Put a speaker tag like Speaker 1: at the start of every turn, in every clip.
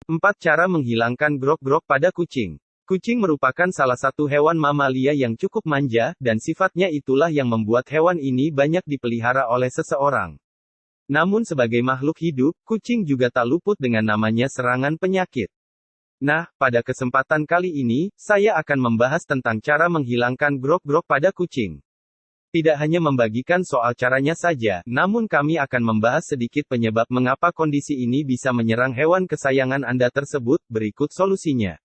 Speaker 1: 4 cara menghilangkan grog-grog pada kucing. Kucing merupakan salah satu hewan mamalia yang cukup manja, dan sifatnya itulah yang membuat hewan ini banyak dipelihara oleh seseorang. Namun sebagai makhluk hidup, kucing juga tak luput dengan namanya serangan penyakit. Nah, pada kesempatan kali ini, saya akan membahas tentang cara menghilangkan grog-grog pada kucing. Tidak hanya membagikan soal caranya saja, namun kami akan membahas sedikit penyebab mengapa kondisi ini bisa menyerang hewan kesayangan Anda tersebut. Berikut solusinya.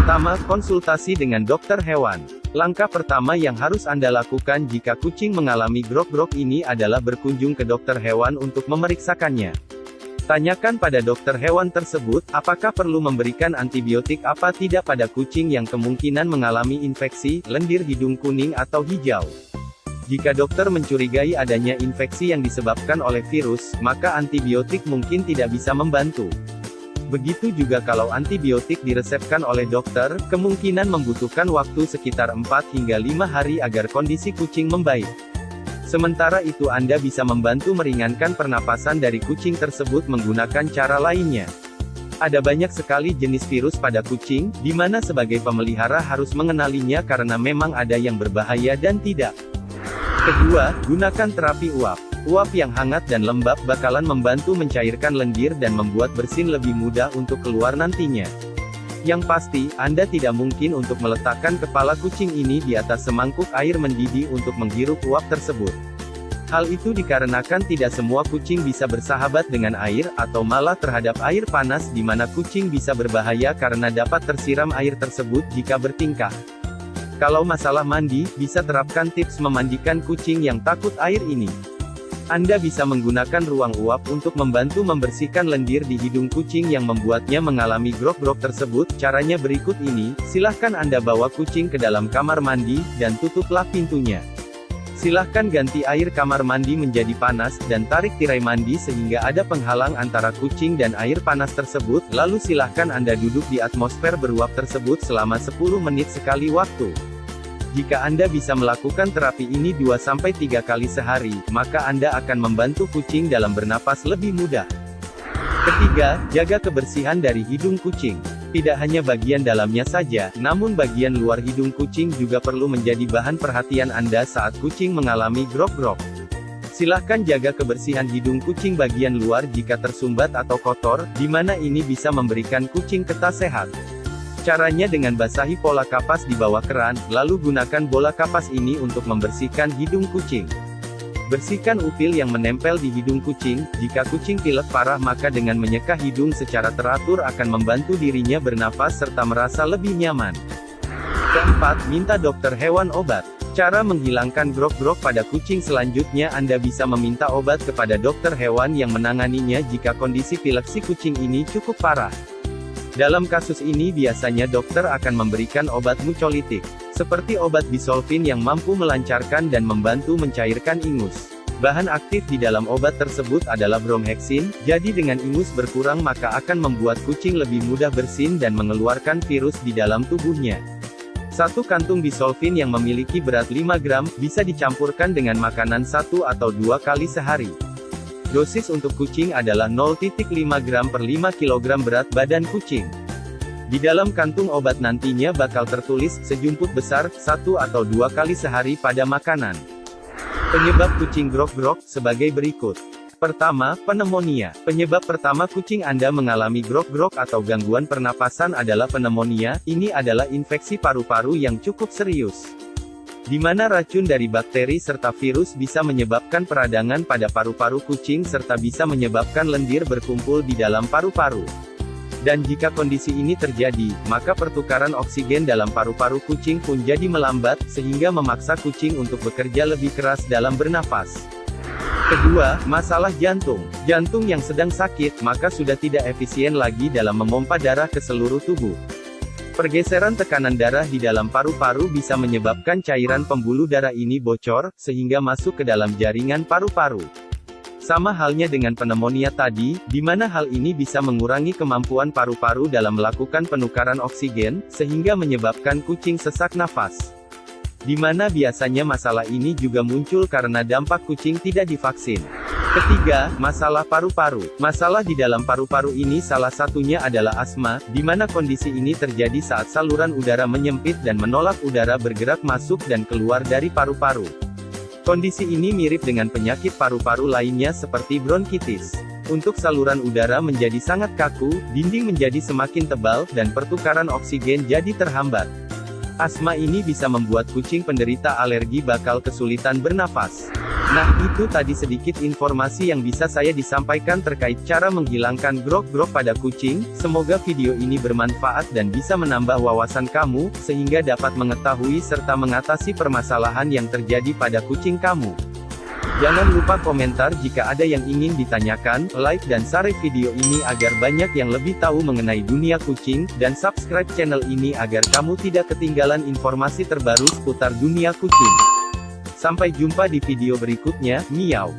Speaker 1: Pertama, konsultasi dengan dokter hewan. Langkah pertama yang harus Anda lakukan jika kucing mengalami grog-grog ini adalah berkunjung ke dokter hewan untuk memeriksakannya. Tanyakan pada dokter hewan tersebut, apakah perlu memberikan antibiotik apa tidak pada kucing yang kemungkinan mengalami infeksi, lendir hidung kuning atau hijau. Jika dokter mencurigai adanya infeksi yang disebabkan oleh virus, maka antibiotik mungkin tidak bisa membantu. Begitu juga kalau antibiotik diresepkan oleh dokter, kemungkinan membutuhkan waktu sekitar 4 hingga 5 hari agar kondisi kucing membaik. Sementara itu Anda bisa membantu meringankan pernapasan dari kucing tersebut menggunakan cara lainnya. Ada banyak sekali jenis virus pada kucing, di mana sebagai pemelihara harus mengenalinya karena memang ada yang berbahaya dan tidak. Kedua, gunakan terapi uap. Uap yang hangat dan lembab bakalan membantu mencairkan lendir dan membuat bersin lebih mudah untuk keluar nantinya. Yang pasti, Anda tidak mungkin untuk meletakkan kepala kucing ini di atas semangkuk air mendidih untuk menghirup uap tersebut. Hal itu dikarenakan tidak semua kucing bisa bersahabat dengan air, atau malah terhadap air panas di mana kucing bisa berbahaya karena dapat tersiram air tersebut jika bertingkah. Kalau masalah mandi, bisa terapkan tips memandikan kucing yang takut air ini. Anda bisa menggunakan ruang uap untuk membantu membersihkan lendir di hidung kucing yang membuatnya mengalami grog-grog tersebut. Caranya berikut ini, silahkan Anda bawa kucing ke dalam kamar mandi, dan tutuplah pintunya. Silahkan ganti air kamar mandi menjadi panas, dan tarik tirai mandi sehingga ada penghalang antara kucing dan air panas tersebut, lalu silahkan Anda duduk di atmosfer beruap tersebut selama 10 menit sekali waktu. Jika Anda bisa melakukan terapi ini 2-3 kali sehari, maka Anda akan membantu kucing dalam bernapas lebih mudah. Ketiga, jaga kebersihan dari hidung kucing. Tidak hanya bagian dalamnya saja, namun bagian luar hidung kucing juga perlu menjadi bahan perhatian Anda saat kucing mengalami grog-grog. Silahkan jaga kebersihan hidung kucing bagian luar jika tersumbat atau kotor, di mana ini bisa memberikan kucing ketah sehat. Caranya dengan basahi pola kapas di bawah keran, lalu gunakan bola kapas ini untuk membersihkan hidung kucing. Bersihkan upil yang menempel di hidung kucing. Jika kucing pilek parah maka dengan menyeka hidung secara teratur akan membantu dirinya bernafas serta merasa lebih nyaman. Keempat, minta dokter hewan obat. Cara menghilangkan grog-grog pada kucing selanjutnya Anda bisa meminta obat kepada dokter hewan yang menanganinya jika kondisi pilek si kucing ini cukup parah. Dalam kasus ini biasanya dokter akan memberikan obat mucolitik, seperti obat bisolvin yang mampu melancarkan dan membantu mencairkan ingus. Bahan aktif di dalam obat tersebut adalah bromheksin, jadi dengan ingus berkurang maka akan membuat kucing lebih mudah bersin dan mengeluarkan virus di dalam tubuhnya. Satu kantung bisolvin yang memiliki berat 5 gram, bisa dicampurkan dengan makanan 1 atau 2 kali sehari. Dosis untuk kucing adalah 0,5 gram per 5 kg berat badan kucing. Di dalam kantung obat nantinya bakal tertulis, sejumput besar, 1 atau 2 kali sehari pada makanan. Penyebab kucing grog-grog, sebagai berikut. Pertama, pneumonia. Penyebab pertama kucing Anda mengalami grog-grog atau gangguan pernapasan adalah pneumonia. Ini adalah infeksi paru-paru yang cukup serius, di mana racun dari bakteri serta virus bisa menyebabkan peradangan pada paru-paru kucing serta bisa menyebabkan lendir berkumpul di dalam paru-paru. Dan jika kondisi ini terjadi, maka pertukaran oksigen dalam paru-paru kucing pun jadi melambat, sehingga memaksa kucing untuk bekerja lebih keras dalam bernapas. Kedua, masalah jantung. Jantung yang sedang sakit, maka sudah tidak efisien lagi dalam memompa darah ke seluruh tubuh. Pergeseran tekanan darah di dalam paru-paru bisa menyebabkan cairan pembuluh darah ini bocor, sehingga masuk ke dalam jaringan paru-paru. Sama halnya dengan pneumonia tadi, di mana hal ini bisa mengurangi kemampuan paru-paru dalam melakukan penukaran oksigen, sehingga menyebabkan kucing sesak nafas. Di mana biasanya masalah ini juga muncul karena dampak kucing tidak divaksin. Ketiga, masalah paru-paru. Masalah di dalam paru-paru ini salah satunya adalah asma, di mana kondisi ini terjadi saat saluran udara menyempit dan menolak udara bergerak masuk dan keluar dari paru-paru. Kondisi ini mirip dengan penyakit paru-paru lainnya seperti bronkitis. Untuk saluran udara menjadi sangat kaku, dinding menjadi semakin tebal, dan pertukaran oksigen jadi terhambat. Asma ini bisa membuat kucing penderita alergi bakal kesulitan bernafas. Nah, itu tadi sedikit informasi yang bisa saya disampaikan terkait cara menghilangkan grog-grog pada kucing. Semoga video ini bermanfaat dan bisa menambah wawasan kamu, sehingga dapat mengetahui serta mengatasi permasalahan yang terjadi pada kucing kamu. Jangan lupa komentar jika ada yang ingin ditanyakan, like dan share video ini agar banyak yang lebih tahu mengenai dunia kucing, dan subscribe channel ini agar kamu tidak ketinggalan informasi terbaru seputar dunia kucing. Sampai jumpa di video berikutnya, miau.